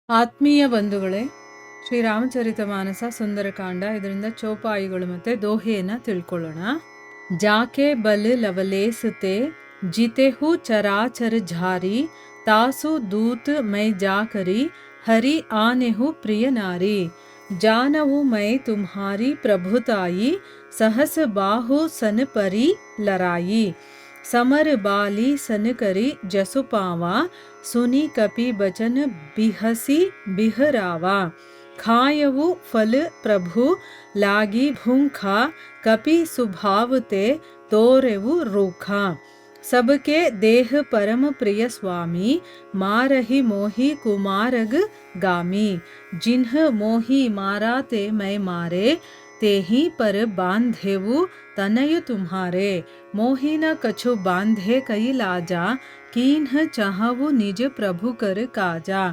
ಆತ್ಮೀಯ ಬಂಧುಗಳೇ, ಶ್ರೀರಾಮಚರಿತ ಮಾನಸ ಸುಂದರಕಾಂಡ, ಇದರಿಂದ ಚೌಪಾಯಿಗಳು ಮತ್ತು ದೋಹೆಯನ್ನು ತಿಳ್ಕೊಳ್ಳೋಣ. ಜಾಕೆ ಬಲ್ ಲವಲೇಸುತೆ ಜಿತೆಹು ಚರಾಚರ ಝಾರಿ ತಾಸು ದೂತ್ ಮೈ ಜಾಕರಿ ಹರಿ ಆನೆಹು ಪ್ರಿಯ ನಾರಿ जानहु मैं तुम्हारी प्रभुताई सहस बाहु सन परी लराई समर बाली सन करी जसु पावा सुनी कपि बचन बिहसी बिहरावा खायवु फल प्रभु लागी भूखा कपि सुभावते तोरेवु रूखा सबके देह परम प्रिय स्वामी मारहि मोहि कुमारग गामी जिन्ह मोहि मारा ते मैं मारे ते ही पर बांधेवु तनय तुम्हारे मोहि न कछु बांधे कई लाजा कीन्ह चाहवु निज प्रभु कर काजा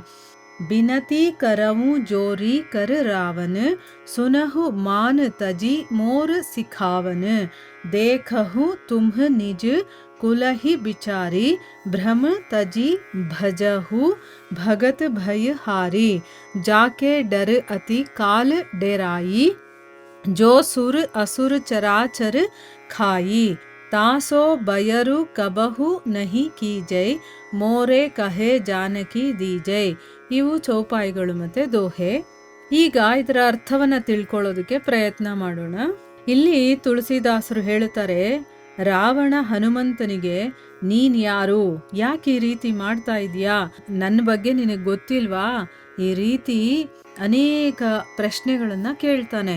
बिनती करऊं जोरी कर रावन सुनहु मान तजी मोर सिखावन देखहु तुम्ह निज कुलहि बिचारी भ्रम तजी भजहु भगत भय हारी जाके डर अति काल डेराई जो सुर असुर चराचर खाई तासो बयरु कबहु नहीं की जय मोरे कहे जानकी दी जय. ಇವು ಚೌಪಾಯಿಗಳು ಮತ್ತೆ ದೋಹೆ. ಈಗ ಇದರ ಅರ್ಥವನ್ನ ತಿಳ್ಕೊಳ್ಳೋದಕ್ಕೆ ಪ್ರಯತ್ನ ಮಾಡೋಣ. ಇಲ್ಲಿ ತುಳಸಿದಾಸರು ಹೇಳುತ್ತಾರೆ, ರಾವಣ ಹನುಮಂತನಿಗೆ ನೀನ್ ಯಾರು, ಯಾಕೆ ಈ ರೀತಿ ಮಾಡ್ತಾ ಇದೀಯಾ, ನನ್ನ ಬಗ್ಗೆ ನಿನಗೆ ಗೊತ್ತಿಲ್ವಾ, ಈ ರೀತಿ ಅನೇಕ ಪ್ರಶ್ನೆಗಳನ್ನ ಕೇಳ್ತಾನೆ.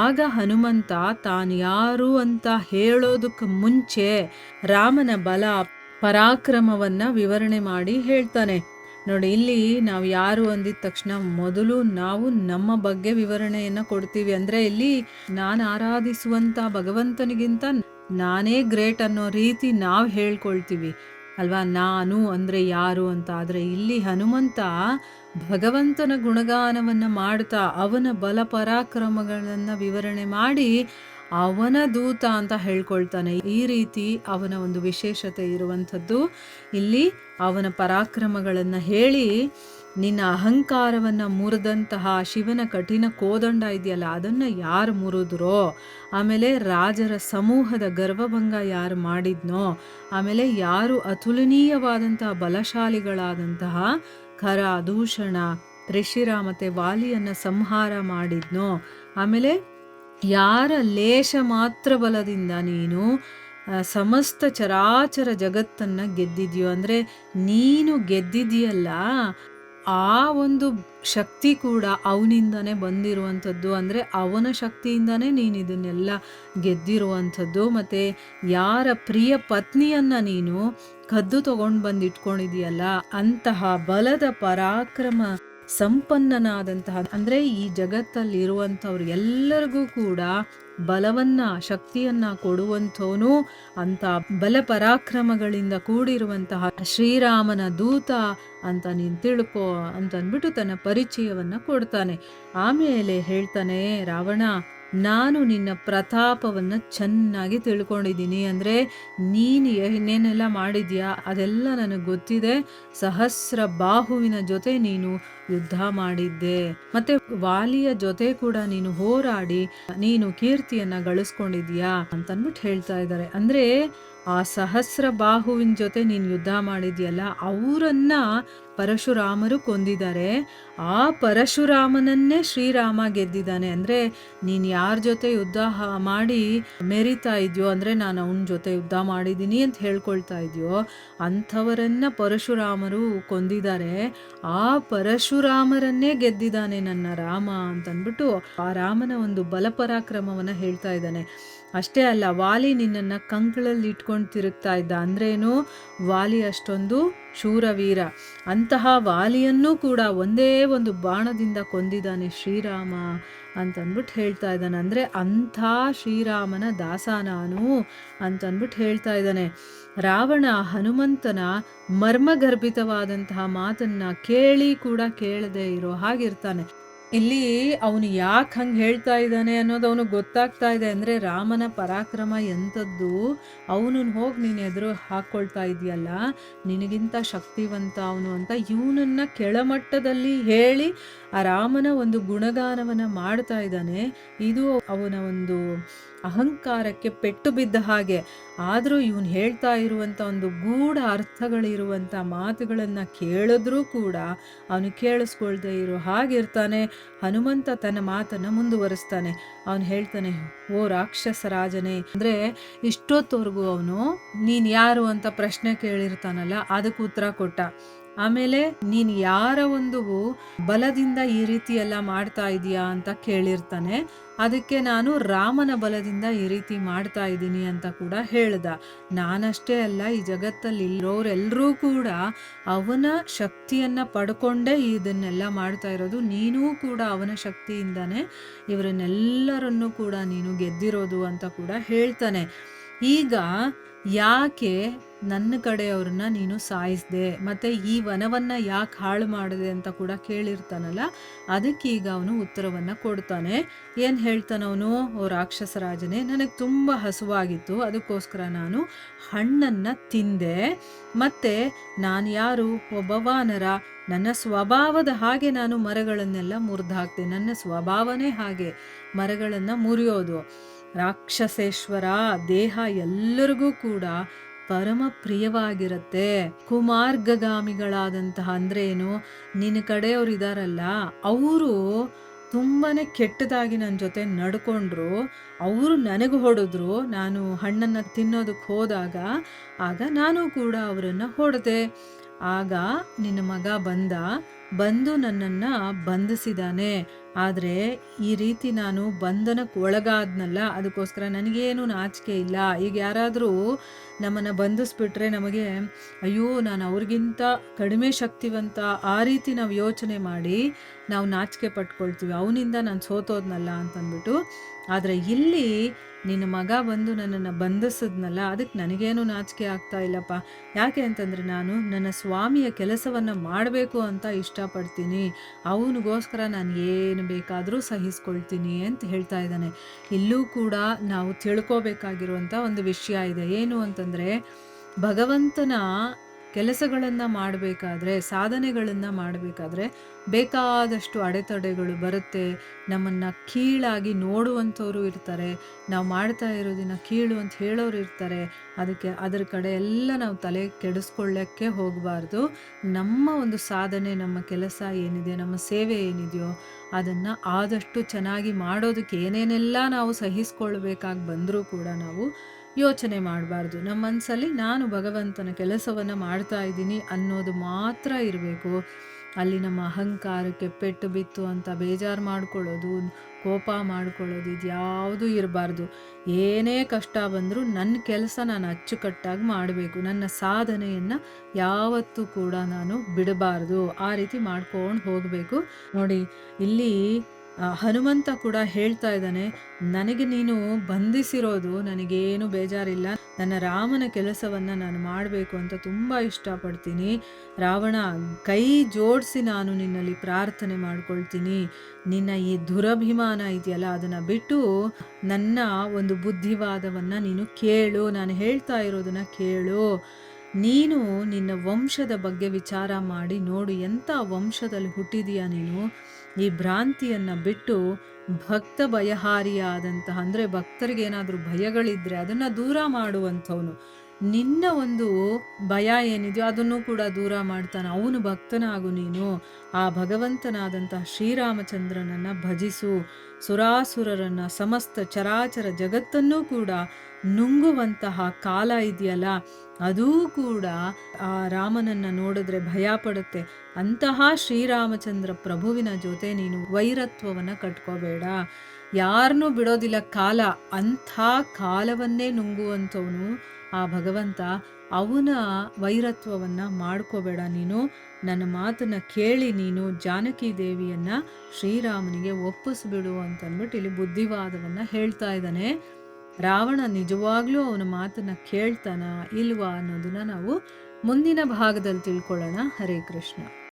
ಆಗ ಹನುಮಂತ ತಾನು ಯಾರು ಅಂತ ಹೇಳೋದಕ್ಕೆ ಮುಂಚೆ ರಾಮನ ಬಲ ಪರಾಕ್ರಮವನ್ನ ವಿವರಣೆ ಮಾಡಿ ಹೇಳ್ತಾನೆ. ನೋಡಿ, ಇಲ್ಲಿ ನಾವು ಯಾರು ಅಂದಿದ ತಕ್ಷಣ ಮೊದಲು ನಾವು ನಮ್ಮ ಬಗ್ಗೆ ವಿವರಣೆಯನ್ನ ಕೊಡ್ತೀವಿ. ಅಂದ್ರೆ ಇಲ್ಲಿ ನಾನು ಆರಾಧಿಸುವಂತ ಭಗವಂತನಿಗಿಂತ ನಾನೇ ಗ್ರೇಟ್ ಅನ್ನೋ ರೀತಿ ನಾವು ಹೇಳ್ಕೊಳ್ತೀವಿ ಅಲ್ವಾ, ನಾನು ಅಂದ್ರೆ ಯಾರು ಅಂತ. ಆದ್ರೆ ಇಲ್ಲಿ ಹನುಮಂತ ಭಗವಂತನ ಗುಣಗಾನವನ್ನ ಮಾಡ್ತಾ ಅವನ ಬಲ ಪರಾಕ್ರಮಗಳನ್ನ ವಿವರಣೆ ಮಾಡಿ ಅವನ ದೂತ ಅಂತ ಹೇಳ್ಕೊಳ್ತಾನೆ. ಈ ರೀತಿ ಅವನ ಒಂದು ವಿಶೇಷತೆ ಇರುವಂಥದ್ದು. ಇಲ್ಲಿ ಅವನ ಪರಾಕ್ರಮಗಳನ್ನ ಹೇಳಿ, ನಿನ್ನ ಅಹಂಕಾರವನ್ನ ಮುರಿದಂತಹ ಶಿವನ ಕಠಿಣ ಕೋದಂಡ ಇದೆಯಲ್ಲ, ಅದನ್ನ ಯಾರು ಮುರಿದ್ರೋ, ಆಮೇಲೆ ರಾಜರ ಸಮೂಹದ ಗರ್ವಭಂಗ ಯಾರು ಮಾಡಿದ್ನೋ, ಆಮೇಲೆ ಯಾರು ಅತುಲನೀಯವಾದಂತಹ ಬಲಶಾಲಿಗಳಾದಂತಹ ಖರ, ದೂಷಣ, ತ್ರಿಶಿರ ಮತ್ತೆ ವಾಲಿಯನ್ನ ಸಂಹಾರ ಮಾಡಿದ್ನೋ, ಆಮೇಲೆ ಯಾರ ಲೇಷ ಮಾತ್ರ ಬಲದಿಂದ ನೀನು ಸಮಸ್ತ ಚರಾಚರ ಜಗತ್ತನ್ನ ಗೆದ್ದಿದ್ಯೋ, ಅಂದ್ರೆ ನೀನು ಗೆದ್ದಿದೆಯಲ್ಲ, ಆ ಒಂದು ಶಕ್ತಿ ಕೂಡ ಅವನಿಂದಾನೇ ಬಂದಿರುವಂಥದ್ದು. ಅಂದ್ರೆ ಅವನ ಶಕ್ತಿಯಿಂದಾನೇ ನೀನು ಇದನ್ನೆಲ್ಲ ಗೆದ್ದಿರುವಂಥದ್ದು. ಮತ್ತೆ ಯಾರ ಪ್ರಿಯ ಪತ್ನಿಯನ್ನ ನೀನು ಕದ್ದು ತಗೊಂಡು ಬಂದು ಇಟ್ಕೊಂಡಿದೀಯಲ್ಲ, ಅಂತಹ ಬಲದ ಪರಾಕ್ರಮ ಸಂಪನ್ನನಾದಂತಹ, ಅಂದ್ರೆ ಈ ಜಗತ್ತಲ್ಲಿ ಇರುವಂಥವ್ರು ಎಲ್ಲರಿಗೂ ಕೂಡ ಬಲವನ್ನ, ಶಕ್ತಿಯನ್ನ ಕೊಡುವಂಥವನು, ಅಂತ ಬಲ ಪರಾಕ್ರಮಗಳಿಂದ ಕೂಡಿರುವಂತಹ ಶ್ರೀರಾಮನ ದೂತ ಅಂತ ನೀನು ತಿಳ್ಕೊ ಅಂತ ಅಂದ್ಬಿಟ್ಟು ತನ್ನ ಪರಿಚಯವನ್ನ ಕೊಡ್ತಾನೆ. ಆಮೇಲೆ ಹೇಳ್ತಾನೆ, ರಾವಣ, ನಾನು ನಿನ್ನ ಪ್ರತಾಪವನ್ನು ಚೆನ್ನಾಗಿ ತಿಳ್ಕೊಂಡಿದ್ದೀನಿ. ಅಂದರೆ ನೀನು ಏನೇನೆಲ್ಲ ಮಾಡಿದ್ಯಾ ಅದೆಲ್ಲ ನನಗೆ ಗೊತ್ತಿದೆ. ಸಹಸ್ರ ಬಾಹುವಿನ ಜೊತೆ ನೀನು ಯುದ್ಧ ಮಾಡಿದ್ದೆ, ಮತ್ತೆ ವಾಲಿಯ ಜೊತೆ ಕೂಡ ನೀನು ಹೋರಾಡಿ ನೀನು ಕೀರ್ತಿಯನ್ನ ಗಳಿಸ್ಕೊಂಡಿದ್ಯಾ ಅಂತನ್ಬಿಟ್ಟು ಹೇಳ್ತಾ ಇದ್ದಾರೆ. ಅಂದ್ರೆ ಆ ಸಹಸ್ರ ಬಾಹುವಿನ ಜೊತೆ ನೀನು ಯುದ್ಧ ಮಾಡಿದ್ಯಲ್ಲ, ಅವರನ್ನ ಪರಶುರಾಮರು ಕೊಂದಿದ್ದಾರೆ. ಆ ಪರಶುರಾಮನನ್ನೇ ಶ್ರೀರಾಮ ಗೆದ್ದಿದ್ದಾನೆ. ಅಂದ್ರೆ ನೀನ್ ಯಾರ ಜೊತೆ ಯುದ್ಧ ಮಾಡಿ ಮೆರಿತಾ ಇದೆಯೋ, ಅಂದ್ರೆ ನಾನು ಅವನ ಜೊತೆ ಯುದ್ಧ ಮಾಡಿದ್ದೀನಿ ಅಂತ ಹೇಳ್ಕೊಳ್ತಾ ಇದೆಯೋ, ಅಂಥವರನ್ನ ಪರಶುರಾಮರು ಕೊಂದಿದ್ದಾರೆ. ಆ ಪರಶುರಾಮರನ್ನೇ ಗೆದ್ದಿದ್ದಾನೆ ನನ್ನ ರಾಮ ಅಂತನ್ಬಿಟ್ಟು ಆ ರಾಮನ ಒಂದು ಬಲಪರಾಕ್ರಮವನ್ನ ಹೇಳ್ತಾ ಇದ್ದಾನೆ. ಅಷ್ಟೇ ಅಲ್ಲ, ವಾಲಿ ನಿನ್ನನ್ನು ಕಂಕಳಲ್ಲಿ ಇಟ್ಕೊಂಡು ತಿರುಗ್ತಾ ಇದ್ದ. ಅಂದ್ರೇನು, ವಾಲಿ ಅಷ್ಟೊಂದು ಶೂರವೀರ. ಅಂತಹ ವಾಲಿಯನ್ನು ಕೂಡ ಒಂದೇ ಒಂದು ಬಾಣದಿಂದ ಕೊಂದಿದ್ದಾನೆ ಶ್ರೀರಾಮ ಅಂತನ್ಬಿಟ್ಟು ಹೇಳ್ತಾ ಇದ್ದಾನೆ. ಅಂದರೆ ಅಂಥ ಶ್ರೀರಾಮನ ದಾಸ ನಾನು ಅಂತನ್ಬಿಟ್ಟು ಹೇಳ್ತಾ ಇದ್ದಾನೆ. ರಾವಣ ಹನುಮಂತನ ಮರ್ಮಗರ್ಭಿತವಾದಂತಹ ಮಾತನ್ನ ಕೇಳಿ ಕೂಡ ಕೇಳದೆ ಇರೋ ಹಾಗಿರ್ತಾನೆ. ಇಲ್ಲಿ ಅವನು ಯಾಕೆ ಹಂಗೆ ಹೇಳ್ತಾ ಇದ್ದಾನೆ ಅನ್ನೋದು ಅವನಿಗೆ ಗೊತ್ತಾಗ್ತಾ ಇದೆ. ಅಂದರೆ ರಾಮನ ಪರಾಕ್ರಮ ಎಂಥದ್ದು, ಅವನನ್ನು ಹೋಗಿ ನೀನು ಎದುರು ಹಾಕ್ಕೊಳ್ತಾ ಇದೆಯಲ್ಲ, ನಿನಗಿಂತ ಶಕ್ತಿವಂತ ಅವನು ಅಂತ ಇವನನ್ನು ಕೆಳಮಟ್ಟದಲ್ಲಿ ಹೇಳಿ ಆ ರಾಮನ ಒಂದು ಗುಣಗಾನವನ್ನು ಮಾಡ್ತಾ ಇದ್ದಾನೆ. ಇದು ಅವನ ಒಂದು ಅಹಂಕಾರಕ್ಕೆ ಪೆಟ್ಟು ಬಿದ್ದ ಹಾಗೆ. ಆದರೂ ಇವನು ಹೇಳ್ತಾ ಇರುವಂಥ ಒಂದು ಗೂಢ ಅರ್ಥಗಳಿರುವಂಥ ಮಾತುಗಳನ್ನು ಕೇಳಿದ್ರೂ ಕೂಡ ಅವನು ಕೇಳಿಸ್ಕೊಳ್ದೇ ಇರೋ ಹಾಗಿರ್ತಾನೆ. ಹನುಮಂತ ತನ್ನ ಮಾತನ್ನು ಮುಂದುವರಿಸ್ತಾನೆ. ಅವನು ಹೇಳ್ತಾನೆ, ಓ ರಾಕ್ಷಸ ರಾಜನೇ, ಅಂದರೆ ಇಷ್ಟೊತ್ತವರೆಗೂ ಅವನು ನೀನು ಯಾರು ಅಂತ ಪ್ರಶ್ನೆ ಕೇಳಿರ್ತಾನಲ್ಲ, ಅದಕ್ಕೆ ಉತ್ತರ ಕೊಟ್ಟ. ಆಮೇಲೆ ನೀನು ಯಾರ ಒಂದು ಬಲದಿಂದ ಈ ರೀತಿ ಎಲ್ಲ ಮಾಡ್ತಾ ಇದೀಯಾ ಅಂತ ಕೇಳಿರ್ತಾನೆ. ಅದಕ್ಕೆ ನಾನು ರಾಮನ ಬಲದಿಂದ ಈ ರೀತಿ ಮಾಡ್ತಾ ಇದ್ದೀನಿ ಅಂತ ಕೂಡ ಹೇಳ್ದ. ನಾನಷ್ಟೇ ಅಲ್ಲ, ಈ ಜಗತ್ತಲ್ಲಿ ಇರೋರೆಲ್ಲರೂ ಕೂಡ ಅವನ ಶಕ್ತಿಯನ್ನ ಪಡ್ಕೊಂಡೇ ಇದನ್ನೆಲ್ಲ ಮಾಡ್ತಾ ಇರೋದು. ನೀನೂ ಕೂಡ ಅವನ ಶಕ್ತಿಯಿಂದಾನೆ ಇವರನ್ನೆಲ್ಲರನ್ನೂ ಕೂಡ ನೀನು ಗೆದ್ದಿರೋದು ಅಂತ ಕೂಡ ಹೇಳ್ತಾನೆ. ಈಗ ಯಾಕೆ ನನ್ನ ಕಡೆಯವ್ರನ್ನ ನೀನು ಸಾಯಿಸ್ದೆ, ಮತ್ತೆ ಈ ವನವನ್ನ ಯಾಕೆ ಹಾಳು ಮಾಡಿದೆ ಅಂತ ಕೂಡ ಕೇಳಿರ್ತಾನಲ್ಲ, ಅದಕ್ಕೆ ಈಗ ಅವನು ಉತ್ತರವನ್ನ ಕೊಡ್ತಾನೆ. ಏನು ಹೇಳ್ತಾನವನು, ಓ ರಾಕ್ಷಸ ರಾಜನೇ, ನನಗೆ ತುಂಬ ಹಸುವಾಗಿತ್ತು, ಅದಕ್ಕೋಸ್ಕರ ನಾನು ಹಣ್ಣನ್ನ ತಿಂದೆ. ಮತ್ತೆ ನಾನು ಯಾರು, ಒಬ್ಬ ವಾನರ. ನನ್ನ ಸ್ವಭಾವದ ಹಾಗೆ ನಾನು ಮರಗಳನ್ನೆಲ್ಲ ಮುರಿದು ಹಾಕ್ತೆ. ನನ್ನ ಸ್ವಭಾವನೇ ಹಾಗೆ, ಮರಗಳನ್ನು ಮುರಿಯೋದು. ರಾಕ್ಷಸೇಶ್ವರ ದೇಹ ಎಲ್ಲರಿಗೂ ಕೂಡ ಪರಮ ಪ್ರಿಯವಾಗಿರುತ್ತೆ. ಕುಮಾರ್ಗಗಾಮಿಗಳಾದಂತಹ ಅಂದ್ರೆ ಏನು, ನಿನ್ನ ಕಡೆಯವ್ರು ಇದಾರಲ್ಲ, ಅವರು ತುಂಬಾನೇ ಕೆಟ್ಟದಾಗಿ ನನ್ನ ಜೊತೆ ನಡ್ಕೊಂಡ್ರು. ಅವರು ನನಗೆ ಹೊಡೆದ್ರು. ನಾನು ಹಣ್ಣನ್ನು ತಿನ್ನೋದಕ್ಕೆ ಹೋದಾಗ ಆಗ ನಾನು ಕೂಡ ಅವರನ್ನು ಹೊಡೆದೆ. ಆಗ ನಿನ್ನ ಮಗ ಬಂದು ನನ್ನನ್ನು ಬಂಧಿಸಿದಾನೆ. ಆದರೆ ಈ ರೀತಿ ನಾನು ಬಂಧನಕ್ಕೆ ಒಳಗಾದ್ನಲ್ಲ, ಅದಕ್ಕೋಸ್ಕರ ನನಗೇನು ನಾಚಿಕೆ ಇಲ್ಲ. ಈಗ ಯಾರಾದರೂ ನಮ್ಮನ್ನು ಬಂಧಿಸ್ಬಿಟ್ರೆ ನಮಗೆ ಅಯ್ಯೋ ನಾನು ಅವ್ರಿಗಿಂತ ಕಡಿಮೆ ಶಕ್ತಿವಂತ, ಆ ರೀತಿ ನಾವು ಯೋಚನೆ ಮಾಡಿ ನಾವು ನಾಚಿಕೆ ಪಟ್ಕೊಳ್ತೀವಿ, ಅವನಿಂದ ನಾನು ಸೋತೋದ್ನಲ್ಲ ಅಂತಂದ್ಬಿಟ್ಟು. ಆದರೆ ಇಲ್ಲಿ ನಿನ್ನ ಮಗ ಬಂದು ನನ್ನನ್ನು ಬಂಧಿಸಿದ್ನಲ್ಲ, ಅದಕ್ಕೆ ನನಗೇನು ನಾಚಿಕೆ ಆಗ್ತಾ ಇಲ್ಲಪ್ಪ. ಯಾಕೆ ಅಂತಂದರೆ ನಾನು ನನ್ನ ಸ್ವಾಮಿಯ ಕೆಲಸವನ್ನು ಮಾಡಬೇಕು ಅಂತ ಇಷ್ಟಪಡ್ತೀನಿ. ಅವನಿಗೋಸ್ಕರ ನಾನು ಏನು ಬೇಕಾದರೂ ಸಹಿಸ್ಕೊಳ್ತೀನಿ ಅಂತ ಹೇಳ್ತಾ ಇದ್ದಾನೆ. ಇಲ್ಲೂ ಕೂಡ ನಾವು ತಿಳ್ಕೋಬೇಕಾಗಿರುವಂಥ ಒಂದು ವಿಷಯ ಇದೆ. ಏನು ಅಂತಂದರೆ, ಭಗವಂತನ ಕೆಲಸಗಳನ್ನು ಮಾಡಬೇಕಾದ್ರೆ, ಸಾಧನೆಗಳನ್ನು ಮಾಡಬೇಕಾದ್ರೆ ಬೇಕಾದಷ್ಟು ಅಡೆತಡೆಗಳು ಬರುತ್ತೆ. ನಮ್ಮನ್ನು ಕೀಳಾಗಿ ನೋಡುವಂಥವ್ರು ಇರ್ತಾರೆ, ನಾವು ಮಾಡ್ತಾ ಇರೋದನ್ನ ಕೀಳು ಅಂತ ಹೇಳೋರು ಇರ್ತಾರೆ. ಅದರ ಕಡೆ ಎಲ್ಲ ನಾವು ತಲೆ ಕೆಡಿಸ್ಕೊಳ್ಳೋಕ್ಕೆ ಹೋಗಬಾರ್ದು. ನಮ್ಮ ಒಂದು ಸಾಧನೆ, ನಮ್ಮ ಕೆಲಸ ಏನಿದೆ, ನಮ್ಮ ಸೇವೆ ಏನಿದೆಯೋ ಅದನ್ನು ಆದಷ್ಟು ಚೆನ್ನಾಗಿ ಮಾಡೋದಕ್ಕೆ ಏನೇನೆಲ್ಲ ನಾವು ಸಹಿಸ್ಕೊಳ್ಬೇಕಾಗಿ ಬಂದರೂ ಕೂಡ ನಾವು ಯೋಚನೆ ಮಾಡಬಾರ್ದು. ನಮ್ಮ ಮನಸ್ಸಲ್ಲಿ ನಾನು ಭಗವಂತನ ಕೆಲಸವನ್ನು ಮಾಡ್ತಾ ಇದ್ದೀನಿ ಅನ್ನೋದು ಮಾತ್ರ ಇರಬೇಕು. ಅಲ್ಲಿ ನಮ್ಮ ಅಹಂಕಾರಕ್ಕೆ ಪೆಟ್ಟು ಬಿತ್ತು ಅಂತ ಬೇಜಾರು ಮಾಡ್ಕೊಳ್ಳೋದು, ಕೋಪ ಮಾಡ್ಕೊಳ್ಳೋದು, ಇದ್ಯಾವುದೂ ಇರಬಾರ್ದು. ಏನೇ ಕಷ್ಟ ಬಂದರೂ ನನ್ನ ಕೆಲಸ ನಾನು ಅಚ್ಚುಕಟ್ಟಾಗಿ ಮಾಡಬೇಕು. ನನ್ನ ಸಾಧನೆಯನ್ನು ಯಾವತ್ತೂ ಕೂಡ ನಾನು ಬಿಡಬಾರ್ದು. ಆ ರೀತಿ ಮಾಡ್ಕೊಂಡು ಹೋಗಬೇಕು. ನೋಡಿ, ಇಲ್ಲಿ ಹನುಮಂತ ಕೂಡ ಹೇಳ್ತಾ ಇದ್ದಾನೆ, ನನಗೆ ನೀನು ಬಂಧಿಸಿರೋದು ನನಗೇನು ಬೇಜಾರಿಲ್ಲ. ನನ್ನ ರಾಮನ ಕೆಲಸವನ್ನು ನಾನು ಮಾಡಬೇಕು ಅಂತ ತುಂಬ ಇಷ್ಟಪಡ್ತೀನಿ. ರಾವಣ, ಕೈ ಜೋಡಿಸಿ ನಾನು ನಿನ್ನಲ್ಲಿ ಪ್ರಾರ್ಥನೆ ಮಾಡ್ಕೊಳ್ತೀನಿ. ನಿನ್ನ ಈ ದುರಭಿಮಾನ ಇದೆಯಲ್ಲ, ಅದನ್ನು ಬಿಟ್ಟು ನನ್ನ ಒಂದು ಬುದ್ಧಿವಾದವನ್ನು ನೀನು ಕೇಳು. ನಾನು ಹೇಳ್ತಾ ಇರೋದನ್ನು ಕೇಳು. ನೀನು ನಿನ್ನ ವಂಶದ ಬಗ್ಗೆ ವಿಚಾರ ಮಾಡಿ ನೋಡು. ಎಂಥ ವಂಶದಲ್ಲಿ ಹುಟ್ಟಿದೀಯ ನೀನು. ಈ ಭ್ರಾಂತಿಯನ್ನು ಬಿಟ್ಟು ಭಕ್ತ ಭಯಹಾರಿಯಾದಂತಹ, ಅಂದರೆ ಭಕ್ತರಿಗೆ ಏನಾದರೂ ಭಯಗಳಿದ್ರೆ ಅದನ್ನು ದೂರ ಮಾಡುವಂಥವನು. ನಿನ್ನ ಒಂದು ಭಯ ಏನಿದೆಯೋ ಅದನ್ನು ಕೂಡ ದೂರ ಮಾಡ್ತಾನೆ. ಅವನು ಭಕ್ತನಾಗು ನೀನು. ಆ ಭಗವಂತನಾದಂತಹ ಶ್ರೀರಾಮಚಂದ್ರನನ್ನು ಭಜಿಸು. ಸುರಾಸುರರನ್ನು, ಸಮಸ್ತ ಚರಾಚರ ಜಗತ್ತನ್ನೂ ಕೂಡ ನುಂಗುವಂತಹ ಕಾಲ ಇದೆಯಲ್ಲ, ಅದೂ ಕೂಡ ಆ ರಾಮನನ್ನು ನೋಡಿದ್ರೆ ಭಯ ಪಡುತ್ತೆ. ಅಂತಹ ಶ್ರೀರಾಮಚಂದ್ರ ಪ್ರಭುವಿನ ಜೊತೆ ನೀನು ವೈರತ್ವವನ್ನು ಕಟ್ಕೋಬೇಡ. ಯಾರನ್ನೂ ಬಿಡೋದಿಲ್ಲ ಕಾಲ. ಅಂಥ ಕಾಲವನ್ನೇ ನುಂಗುವಂಥವನು ಆ ಭಗವಂತ. ಅವನ ವೈರತ್ವವನ್ನು ಮಾಡ್ಕೋಬೇಡ ನೀನು. ನನ್ನ ಮಾತನ್ನು ಕೇಳಿ ನೀನು ಜಾನಕಿ ದೇವಿಯನ್ನು ಶ್ರೀರಾಮನಿಗೆ ಒಪ್ಪಿಸ್ಬಿಡು ಅಂತಂದ್ಬಿಟ್ಟು ಇಲ್ಲಿ ಬುದ್ಧಿವಾದವನ್ನು ಹೇಳ್ತಾ ಇದ್ದಾನೆ. ರಾವಣ ನಿಜವಾಗ್ಲೂ ಅವನ ಮಾತನ್ನು ಕೇಳ್ತಾನ ಇಲ್ವಾ ಅನ್ನೋದನ್ನ ನಾವು ಮುಂದಿನ ಭಾಗದಲ್ಲಿ ತಿಳ್ಕೊಳ್ಳೋಣ. ಹರೇ ಕೃಷ್ಣ.